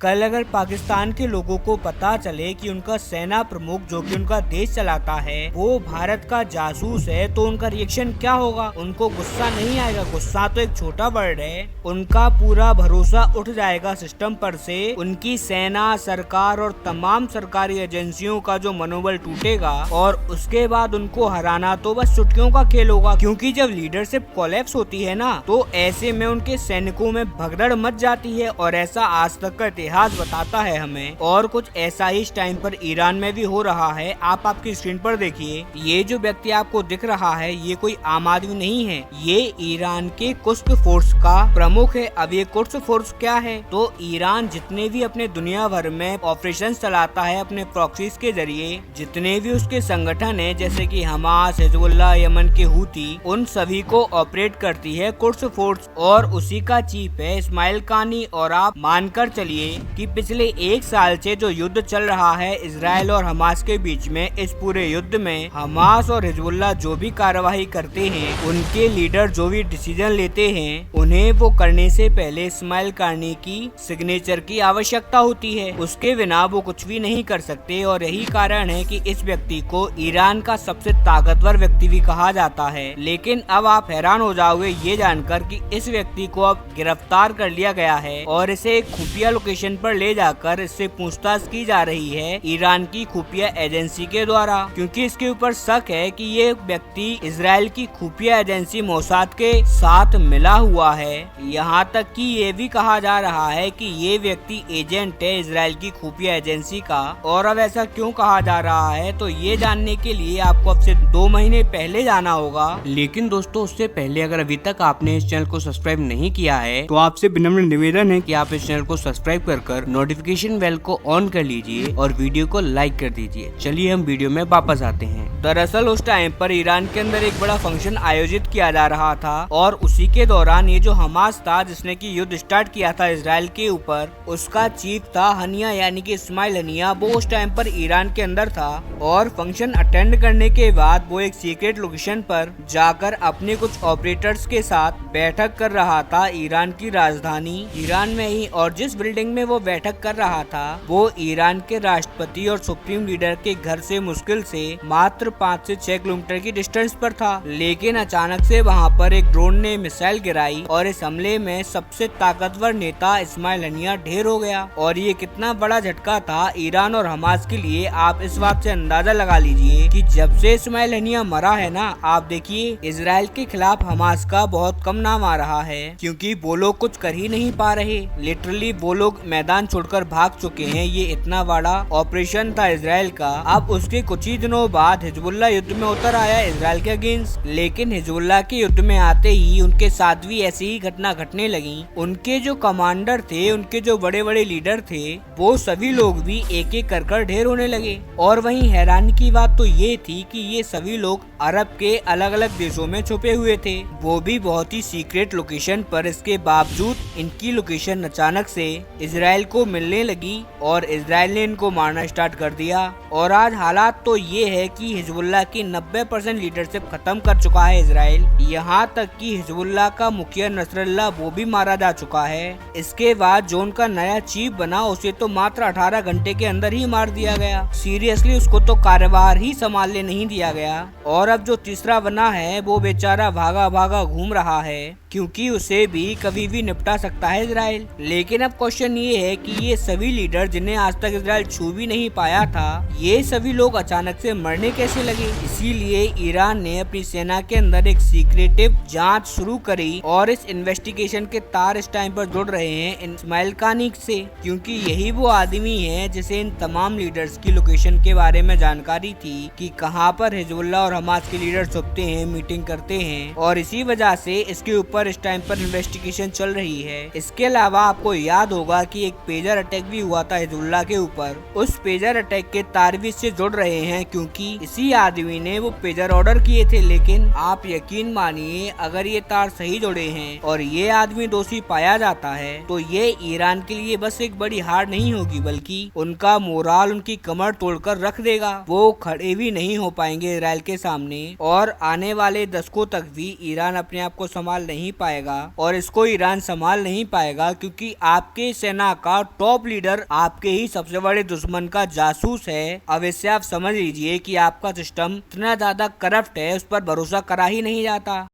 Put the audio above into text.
कल अगर पाकिस्तान के लोगों को पता चले कि उनका सेना प्रमुख जो कि उनका देश चलाता है वो भारत का जासूस है तो उनका रिएक्शन क्या होगा। उनको गुस्सा नहीं आएगा, गुस्सा तो एक छोटा वर्ड है। उनका पूरा भरोसा उठ जाएगा सिस्टम पर से। उनकी सेना, सरकार और तमाम सरकारी एजेंसियों का जो मनोबल टूटेगा और उसके बाद उनको हराना तो बस चुटकियों का खेल होगा। क्योंकि जब लीडरशिप कोलैप्स होती है ना तो ऐसे में उनके सैनिकों में भगदड़ मच जाती है और ऐसा आज तक का इतिहास बताता है हमें। और कुछ ऐसा ही इस टाइम पर ईरान में भी हो रहा है। आप आपकी स्क्रीन पर देखिए, ये जो व्यक्ति आपको दिख रहा है ये कोई आम आदमी नहीं है, ये ईरान के कुद्स फोर्स का प्रमुख है। अब ये कुद्स फोर्स क्या है, तो ईरान जितने भी अपने दुनिया भर में ऑपरेशन चलाता है अपने प्रॉक्सीज के जरिए, जितने भी उसके संगठन है जैसे कि हमास, हिजबुल्लाह, यमन के हूती, उन सभी को ऑपरेट करती है कुद्स फोर्स और उसी का चीफ है इस्माइल कानी। और आप मानकर चलिए कि पिछले एक साल से जो युद्ध चल रहा है इजराइल और हमास के बीच में, इस पूरे युद्ध में हमास और हिजबुल्लाह जो भी कार्यवाही करते हैं, उनके लीडर जो भी डिसीजन लेते हैं, उन्हें वो करने से पहले इस्माइल कानी की सिग्नेचर की आवश्यकता होती है। उसके बिना वो कुछ भी नहीं कर सकते और यही कारण है कि इस व्यक्ति को ईरान का सबसे ताकतवर व्यक्ति भी कहा जाता है। लेकिन अब आप हैरान हो जाओगे ये जानकर कि इस व्यक्ति को अब गिरफ्तार कर लिया गया है और इसे एक खुफिया लोकेशन पर ले जाकर इससे पूछताछ की जा रही है ईरान की खुफिया एजेंसी के द्वारा। क्योंकि इसके ऊपर शक है कि ये व्यक्ति इजराइल की खुफिया एजेंसी मोसाद के साथ मिला हुआ है। यहाँ तक कि ये भी कहा जा रहा है कि ये व्यक्ति एजेंट है इजराइल की खुफिया एजेंसी का। और अब ऐसा क्यों कहा जा रहा है तो ये जानने के लिए आपको अब से 2 महीने पहले जाना होगा। लेकिन दोस्तों उससे पहले अगर अभी तक आपने इस चैनल को सब्सक्राइब नहीं किया है तो आपसे विनम्र निवेदन है कि आप इस चैनल को सब्सक्राइब कर नोटिफिकेशन बेल को ऑन कर लीजिए और वीडियो को लाइक कर दीजिए। चलिए हम वीडियो में वापस आते हैं। दरअसल उस टाइम पर ईरान के अंदर एक बड़ा फंक्शन आयोजित किया जा रहा था और उसी के दौरान ये जो हमास था जिसने की युद्ध स्टार्ट किया था इजराइल के ऊपर, उसका चीफ था हनिया यानी कि इस्माइल हनिया। वो उस टाइम पर ईरान के अंदर था और फंक्शन अटेंड करने के बाद वो एक सीक्रेट लोकेशन पर जाकर अपने कुछ ऑपरेटर्स के साथ बैठक कर रहा था ईरान की राजधानी ईरान में ही। और जिस बिल्डिंग में वो बैठक कर रहा था वो ईरान के राष्ट्रपति और सुप्रीम लीडर के घर से मुश्किल से मात्र 5 से 6 किलोमीटर की डिस्टेंस पर था। लेकिन अचानक से वहाँ पर एक ड्रोन ने मिसाइल गिराई और इस हमले में सबसे ताकतवर नेता इस्माइल हनिया ढेर हो गया। और ये कितना बड़ा झटका था ईरान और हमास के लिए, आप इस बात से अंदाजा लगा लीजिए कि जब से इस्माइल हनिया मरा है ना, आप देखिए इजराइल के खिलाफ हमास का बहुत कम नाम आ रहा है। क्योंकि वो लोग कुछ कर ही नहीं पा रहे, लिटरली वो लोग मैदान छोड़कर भाग चुके हैं। ये इतना बड़ा ऑपरेशन था इजराइल का। अब उसके कुछ ही दिनों बाद हिजबुल्लाह युद्ध में उतर आया इजराइल के अगेंस्ट। लेकिन हिजबुल्लाह के युद्ध में आते ही उनके साथ भी ऐसी ही घटना घटने लगी। उनके जो कमांडर थे, उनके जो बड़े बड़े लीडर थे, वो सभी लोग भी एक एक कर ढेर होने लगे। और वहीं हैरानी की बात तो ये थी कि ये सभी लोग अरब के अलग अलग देशों में छुपे हुए थे, वो भी बहुत ही सीक्रेट लोकेशन पर। इसके बावजूद इनकी लोकेशन अचानक से इजराइल को मिलने लगी और इजराइल ने इनको मारना स्टार्ट कर दिया। और आज हालात तो ये है कि हिजबुल्लाह की 90% लीडरशिप खत्म कर चुका है इजराइल। यहाँ तक कि हिजबुल्लाह का मुखिया नसरल्लाह वो भी मारा जा चुका है। इसके बाद जो उनका नया चीफ बना उसे तो मात्र 18 घंटे के अंदर ही मार दिया गया। सीरियसली उसको तो कार्यभार ही संभालने नहीं दिया गया। और अब जो तीसरा बना है वो बेचारा भागा भागा घूम रहा है क्योंकि उसे भी कभी भी निपटा सकता है इजराइल। लेकिन अब क्वेश्चन ये है कि ये सभी लीडर जिन्हें आज तक इजराइल छू भी नहीं पाया था, ये सभी लोग अचानक से मरने कैसे लगे। इसीलिए ईरान ने अपनी सेना के अंदर एक सीक्रेटिव जांच शुरू करी और इस इन्वेस्टिगेशन के तार इस टाइम पर जुड़ रहे हैं इस्माइल कानी से। क्योंकि यही वो आदमी है जिसे इन तमाम लीडर्स की लोकेशन के बारे में जानकारी थी कि कहां पर हिजबुल्लाह और हमास के लीडर छुपते हैं, मीटिंग करते हैं। और इसी वजह से इसके ऊपर इस टाइम पर इन्वेस्टिगेशन चल रही है। इसके अलावा आपको याद होगा कि एक पेजर अटैक भी हुआ था हिजबुल्लाह के ऊपर। उस पेजर अटैक के तार भी इससे जुड़ रहे हैं क्योंकि इसी आदमी ने वो पेजर ऑर्डर किए थे। लेकिन आप यकीन मानिए अगर ये तार सही जुड़े हैं और ये आदमी दोषी पाया जाता है तो ये ईरान के लिए बस एक बड़ी हार नहीं होगी बल्कि उनका मोराल, उनकी कमर तोड़कर रख देगा। वो खड़े भी नहीं हो पाएंगे इजराइल के सामने और आने वाले दशकों तक भी ईरान अपने आप को संभाल नहीं पाएगा और इसको ईरान संभाल नहीं पाएगा क्योंकि आपके सेना सेना का टॉप लीडर आपके ही सबसे बड़े दुश्मन का जासूस है, अब इससे आप समझ लीजिए कि आपका सिस्टम इतना ज्यादा करप्ट है, उस पर भरोसा करा ही नहीं जाता।